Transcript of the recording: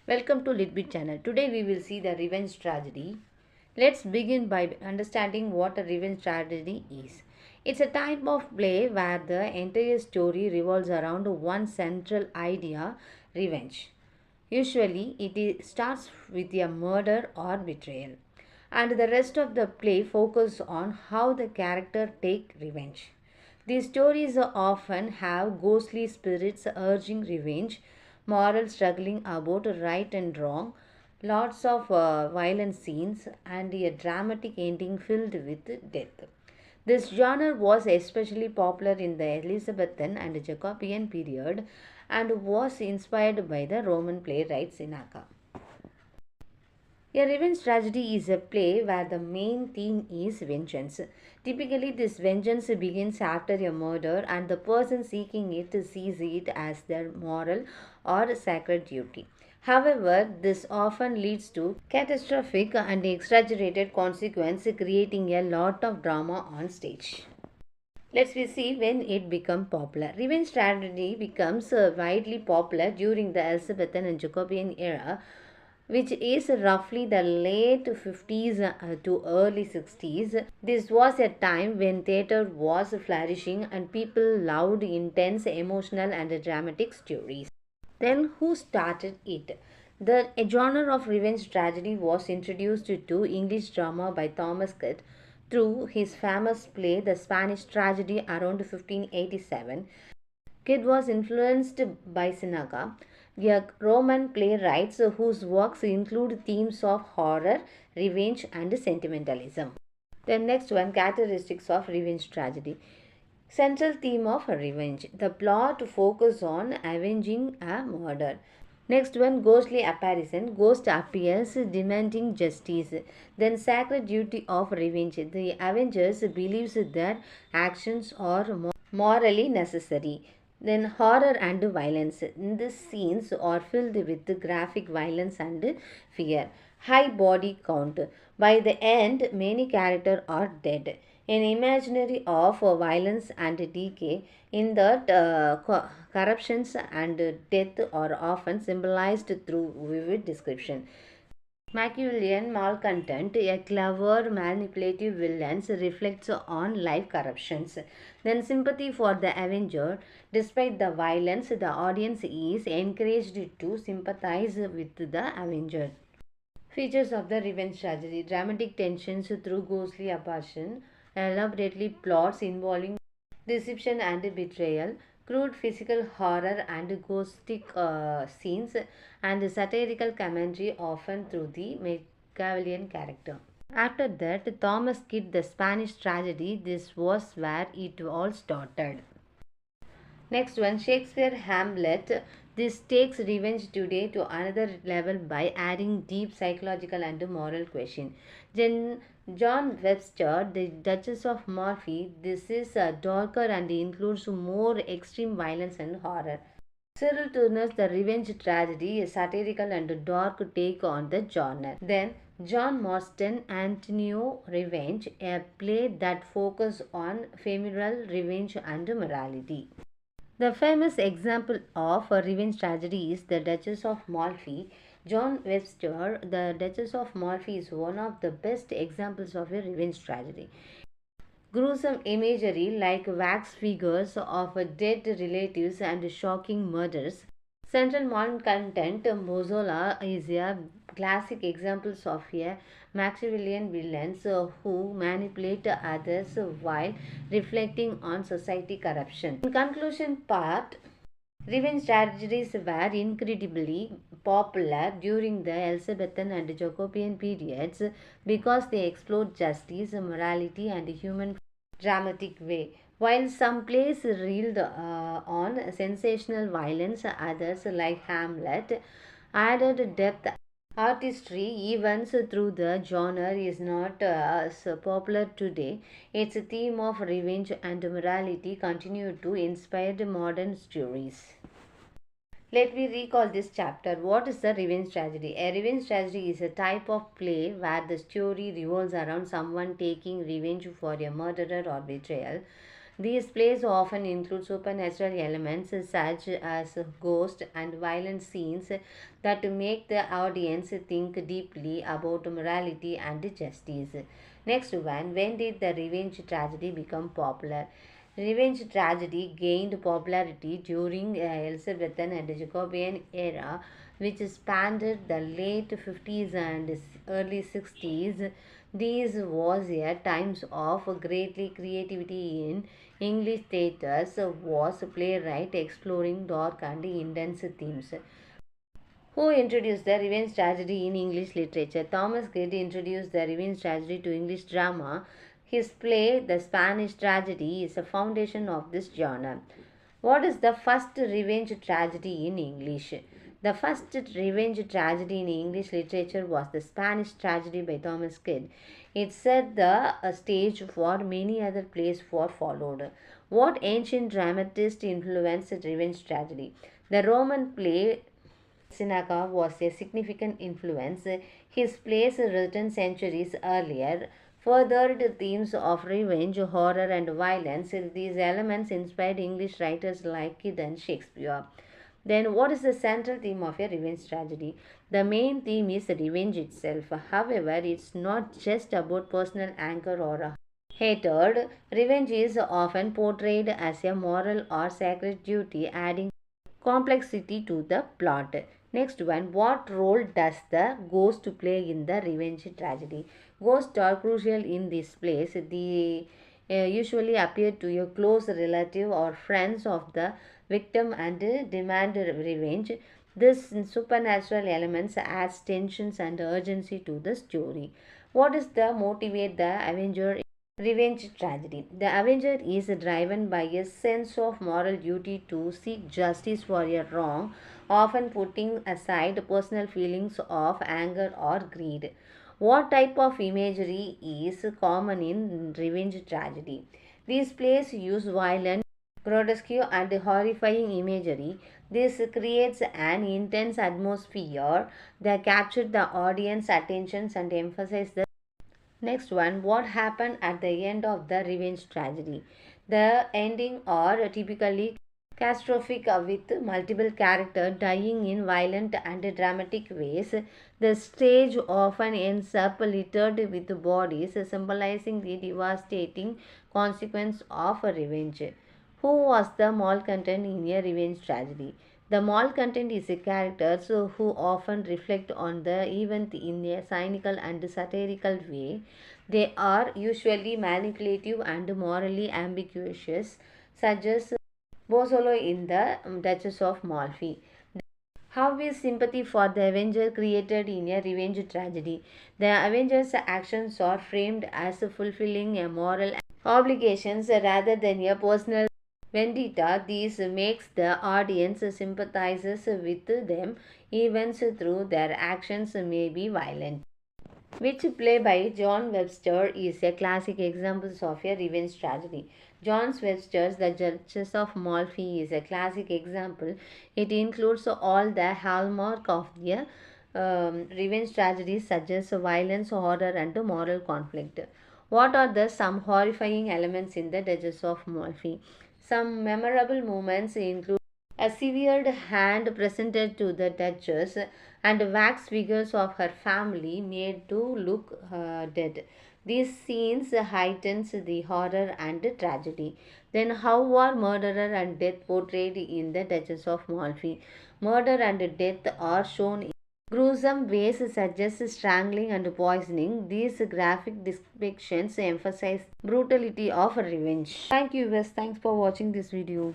Welcome to Litbit channel. Today we will see the revenge tragedy. Let's begin by understanding what a revenge tragedy is. It's a type of play where the entire story revolves around one central idea, revenge. Usually starts with a murder or betrayal, and the rest of the play focus on how the character take revenge. These stories often have ghostly spirits urging revenge, moral struggling about right and wrong, lots of violent scenes, and a dramatic ending filled with death. This genre was especially popular in the Elizabethan and Jacobean period and was inspired by the Roman playwright Seneca. A revenge tragedy is a play where the main theme is vengeance. Typically, this vengeance begins after a murder, and the person seeking it sees it as their moral or sacred duty. However, this often leads to catastrophic and exaggerated consequences, creating a lot of drama on stage. Let's we see when it became popular. Revenge tragedy becomes widely popular during the Elizabethan and Jacobean era, which is roughly the late 50s to early 60s. This was a time when theatre was flourishing and people loved intense, emotional, and dramatic stories. Then, who started it? The genre of revenge tragedy was introduced to English drama by Thomas Kidd through his famous play The Spanish Tragedy around 1587. Kidd was influenced by Seneca, a Roman playwright whose works include themes of horror, revenge, and sentimentalism. The next one, characteristics of revenge tragedy. Central theme of revenge. The plot focuses on avenging a murder. Next one, ghostly apparition. Ghost appears demanding justice. Then sacred duty of revenge. The avengers believes their actions are morally necessary. Then horror and violence. These scenes are filled with graphic violence and fear. High body count. By the end, many characters are dead. An imaginary of violence and decay in that corruptions and death are often symbolized through vivid description. Machiavellian malcontent, a clever, manipulative villain, reflects on life corruptions. Then, sympathy for the Avenger. Despite the violence, the audience is encouraged to sympathize with the Avenger. Features of the revenge tragedy: dramatic tensions through ghostly apparition, elaborately plots involving deception and betrayal, crude physical horror and ghostic scenes, and satirical commentary often through the Machiavellian character. After that, Thomas Kidd, The Spanish Tragedy, this was where it all started. Next one, Shakespeare Hamlet. This takes revenge today to another level by adding deep psychological and moral question. John Webster, The Duchess of Malfi. This is darker and includes more extreme violence and horror. Cyril Turner's The Revenge Tragedy, a satirical and dark take on the genre. Then John Marston, Antonio Revenge, a play that focuses on femoral revenge and morality. The famous example of a revenge tragedy is The Duchess of Malfi. John Webster, The Duchess of Malfi is one of the best examples of a revenge tragedy. Gruesome imagery like wax figures of dead relatives and shocking murders. Central malcontent Mozola is a classic example of a Machiavellian villains who manipulate others while reflecting on society corruption. In conclusion part, revenge tragedies were incredibly popular during the Elizabethan and Jacobean periods because they explored justice, morality, and human dramatic way. While some plays reeled on sensational violence, others, like Hamlet, added depth. Artistry, events through the genre, is not as popular today. Its theme of revenge and morality continue to inspire modern stories. Let me recall this chapter. What is the revenge tragedy? A revenge tragedy is a type of play where the story revolves around someone taking revenge for a murderer or betrayal. These plays often include supernatural elements such as ghosts and violent scenes that make the audience think deeply about morality and justice. Next one, when did the revenge tragedy become popular? Revenge tragedy gained popularity during the Elizabethan and Jacobean era, which spanned the late 50s and early 60s. This was a times of greatly creativity in English theatres, was playwright exploring dark and intense themes. Who introduced the revenge tragedy in English literature? Thomas Gide introduced the revenge tragedy to English drama. His play, The Spanish Tragedy, is a foundation of this genre. What is the first revenge tragedy in English? The first revenge tragedy in English literature was The Spanish Tragedy by Thomas Gide. It set the stage for many other plays for followed. What ancient dramatist influenced revenge tragedy? The Roman play Seneca was a significant influence. His plays, written centuries earlier, furthered themes of revenge, horror, and violence. These elements inspired English writers like Kyd and Shakespeare. Then, what is the central theme of a revenge tragedy? The main theme is revenge itself. However, it's not just about personal anger or hatred. Revenge is often portrayed as a moral or sacred duty, adding complexity to the plot. Next one, what role does the ghost play in the revenge tragedy? Ghosts are crucial in this place. They usually appear to a close relative or friends of the victim and demand revenge. This supernatural elements adds tensions and urgency to the story. What is the motivate the Avenger revenge tragedy? The Avenger is driven by a sense of moral duty to seek justice for a wrong, often putting aside personal feelings of anger or greed. What type of imagery is common in revenge tragedy? These plays use violent, grotesque, and horrifying imagery. This creates an intense atmosphere that captures the audience attention and emphasizes the next one, what happened at the end of the revenge tragedy? The ending are typically catastrophic with multiple characters dying in violent and dramatic ways. The stage often ends up littered with bodies, symbolizing the devastating consequence of revenge. Who was the malcontent in a revenge tragedy? The malcontent is a character who often reflect on the event in a cynical and satirical way. They are usually manipulative and morally ambiguous, such as Bozzolo in the Duchess of Malfi. How is sympathy for the Avenger created in a revenge tragedy? The Avenger's actions are framed as fulfilling a moral obligations rather than a personal vendetta. This makes the audience sympathizes with them even though their actions may be violent. Which play by John Webster is a classic example of a revenge tragedy? John Webster's The Duchess of Malfi is a classic example. It includes all the hallmark of the revenge tragedies such as violence, horror, and moral conflict. What are the some horrifying elements in The Duchess of Malfi? Some memorable moments include a severed hand presented to the Duchess and wax figures of her family made to look dead. These scenes heightens the horror and tragedy. Then how are murderer and death portrayed in the Duchess of Malfi? Murder and death are shown in gruesome ways such as strangling and poisoning. These graphic depictions emphasize brutality of revenge. Thank you, Wes. Thanks for watching this video.